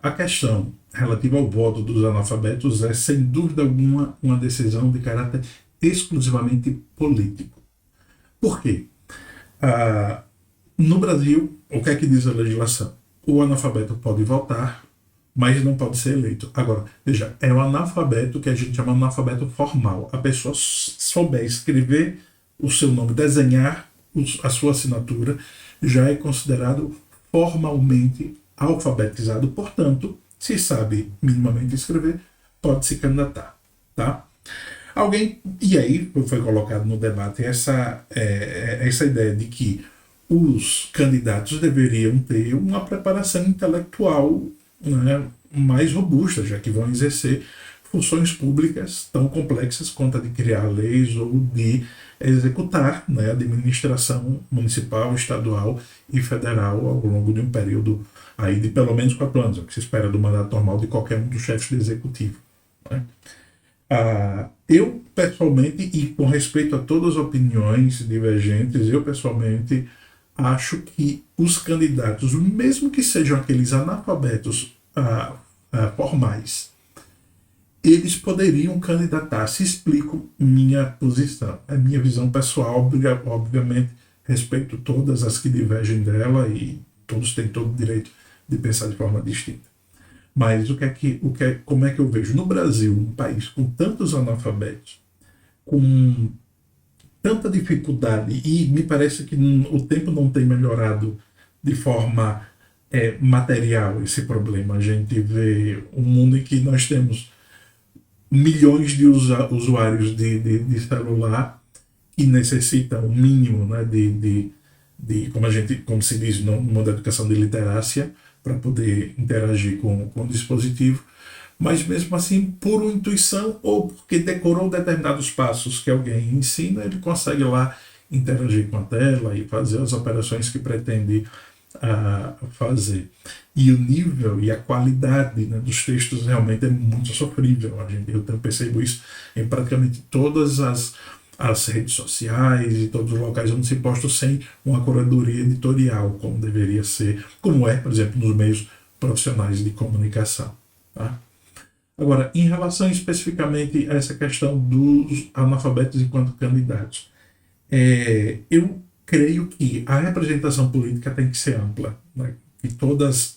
A questão relativa ao voto dos analfabetos é, sem dúvida alguma, uma decisão de caráter exclusivamente político. Por quê? Ah, no Brasil, o que é que diz a legislação? O analfabeto pode votar, mas não pode ser eleito. Agora, veja, é o analfabeto que a gente chama de analfabeto formal. A pessoa souber escrever o seu nome, desenhar a sua assinatura, já é considerado formalmente alfabetizado. Portanto, se sabe minimamente escrever, pode se candidatar. Tá? Alguém, e aí foi colocado no debate essa ideia de que os candidatos deveriam ter uma preparação intelectual, né, mais robusta, já que vão exercer funções públicas tão complexas quanto a de criar leis ou de executar, né, a administração municipal, estadual e federal ao longo de um período aí de pelo menos 4 anos, o que se espera do mandato normal de qualquer um dos chefes do executivo. Né? Eu, pessoalmente, e com respeito a todas as opiniões divergentes, eu, pessoalmente, acho que os candidatos, mesmo que sejam aqueles analfabetos formais, eles poderiam candidatar-se. Explico minha posição, a minha visão pessoal, obviamente, respeito todas as que divergem dela e todos têm todo o direito de pensar de forma distinta. Mas como é que eu vejo? No Brasil, um país com tantos analfabetos, com tanta dificuldade, e me parece que o tempo não tem melhorado de forma material esse problema. A gente vê um mundo em que nós temos milhões de usuários de celular que necessitam o mínimo, né, como se diz no mundo da educação, de literácia, para poder interagir com o dispositivo, mas mesmo assim, por intuição ou porque decorou determinados passos que alguém ensina, ele consegue lá interagir com a tela e fazer as operações que pretende fazer. E o nível e a qualidade, né, dos textos realmente é muito sofrível. Eu percebo isso em praticamente todas as redes sociais e todos os locais onde se posta sem uma curadoria editorial, como deveria ser, como é, por exemplo, nos meios profissionais de comunicação. Tá? Agora, em relação especificamente a essa questão dos analfabetos enquanto candidatos, eu creio que a representação política tem que ser ampla, né? Que todas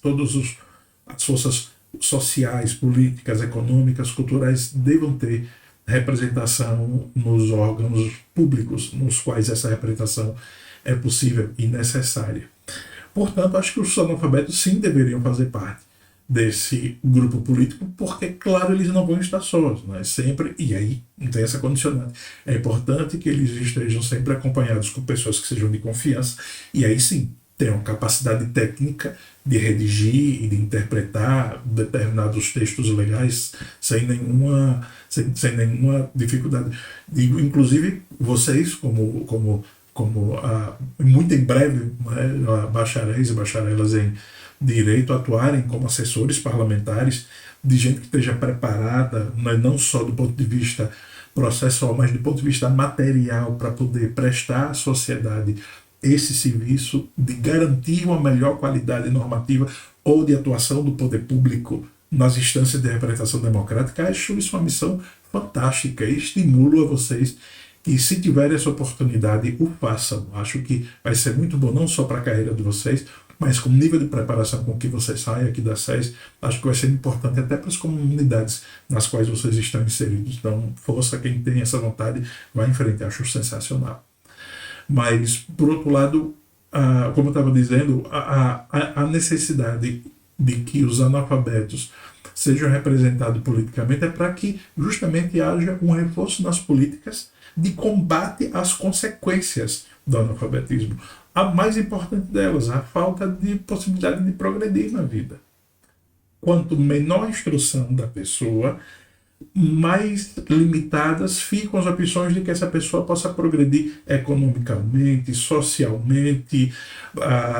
as forças sociais, políticas, econômicas, culturais devam ter representação nos órgãos públicos nos quais essa representação é possível e necessária. Portanto, acho que os analfabetos sim deveriam fazer parte desse grupo político, porque, claro, eles não vão estar sós, né? Sempre, e aí não tem essa condicionante. É importante que eles estejam sempre acompanhados com pessoas que sejam de confiança, e aí sim tenham capacidade técnica de redigir e de interpretar determinados textos legais sem nenhuma dificuldade. Digo, inclusive, vocês, como muito em breve, né, bacharéis e bacharelas em direito, atuarem como assessores parlamentares de gente que esteja preparada, não só do ponto de vista processual, mas do ponto de vista material, para poder prestar à sociedade esse serviço de garantir uma melhor qualidade normativa ou de atuação do poder público nas instâncias de representação democrática. Acho isso uma missão fantástica e estimulo a vocês que, se tiverem essa oportunidade, o façam. Acho que vai ser muito bom, não só para a carreira de vocês, mas com o nível de preparação com que vocês saem aqui da SES, acho que vai ser importante até para as comunidades nas quais vocês estão inseridos. Então, força, quem tem essa vontade, vai em frente, acho sensacional. Mas, por outro lado, como eu estava dizendo, a necessidade de que os analfabetos sejam representados politicamente é para que justamente haja um reforço nas políticas de combate às consequências do analfabetismo. A mais importante delas, a falta de possibilidade de progredir na vida. Quanto menor a instrução da pessoa, mais limitadas ficam as opções de que essa pessoa possa progredir economicamente, socialmente,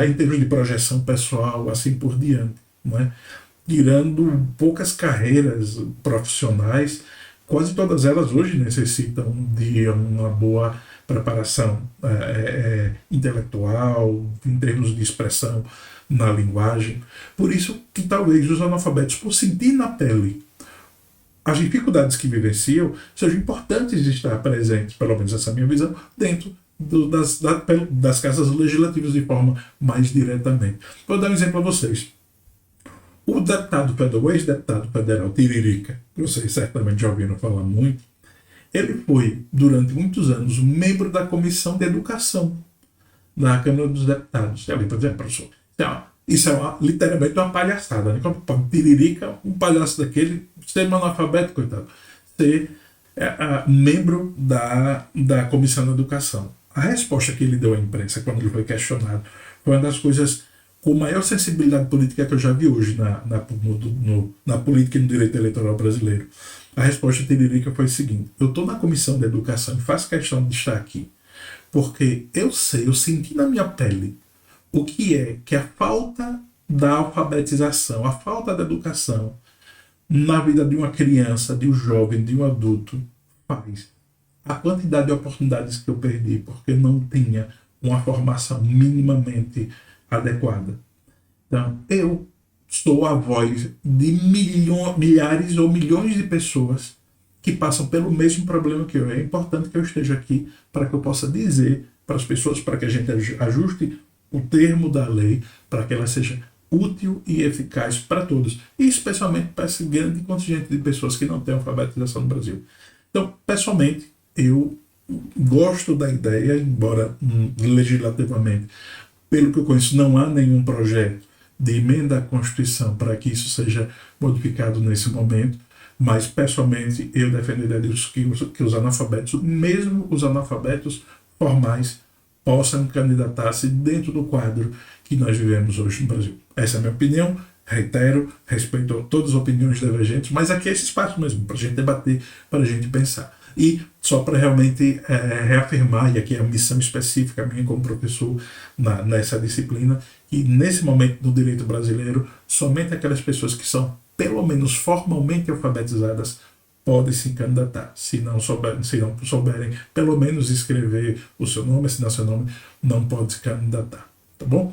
em termos de projeção pessoal, assim por diante. Não é? Tirando poucas carreiras profissionais, quase todas elas hoje necessitam de uma boa preparação intelectual, em termos de expressão na linguagem. Por isso que talvez os analfabetos, por sentir na pele as dificuldades que vivenciam, sejam importantes de estar presentes, pelo menos essa é a minha visão, dentro das casas legislativas de forma mais diretamente. Vou dar um exemplo a vocês. O deputado federal, o ex-deputado federal Tiririca, que vocês certamente já ouviram falar muito, ele foi, durante muitos anos, membro da Comissão de Educação da Câmara dos Deputados. Eu por exemplo, professor, isso é literalmente uma palhaçada, né? Como Tiririca, um palhaço daquele, ser analfabeto, coitado, ser membro da Comissão de Educação. A resposta que ele deu à imprensa quando ele foi questionado foi uma das coisas com maior sensibilidade política que eu já vi hoje na política e no direito eleitoral brasileiro. A resposta de Tiririca foi a seguinte: eu estou na Comissão de Educação e faço questão de estar aqui porque eu senti na minha pele o que é que a falta da alfabetização, a falta da educação na vida de uma criança, de um jovem, de um adulto faz. A quantidade de oportunidades que eu perdi porque não tinha uma formação minimamente adequada. Então, eu sou a voz de milhares ou milhões de pessoas que passam pelo mesmo problema que eu. É importante que eu esteja aqui para que eu possa dizer para as pessoas, para que a gente ajuste o termo da lei, para que ela seja útil e eficaz para todos, e especialmente para esse grande contingente de pessoas que não têm alfabetização no Brasil. Então, pessoalmente, eu gosto da ideia, embora legislativamente, pelo que eu conheço, não há nenhum projeto de emenda à Constituição para que isso seja modificado nesse momento, mas pessoalmente eu defenderia que os analfabetos, mesmo os analfabetos formais, possam candidatar-se dentro do quadro que nós vivemos hoje no Brasil. Essa é a minha opinião. Reitero, respeito a todas as opiniões divergentes, mas aqui é esse espaço mesmo para a gente debater, para a gente pensar. E só para realmente reafirmar, e aqui é a missão específica minha como professor nessa disciplina, que nesse momento no direito brasileiro, somente aquelas pessoas que são pelo menos formalmente alfabetizadas podem se candidatar. Se não souberem pelo menos escrever o seu nome, assinar seu nome, não pode se candidatar. Tá bom?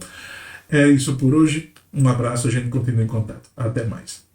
É isso por hoje. Um abraço, a gente continua em contato. Até mais.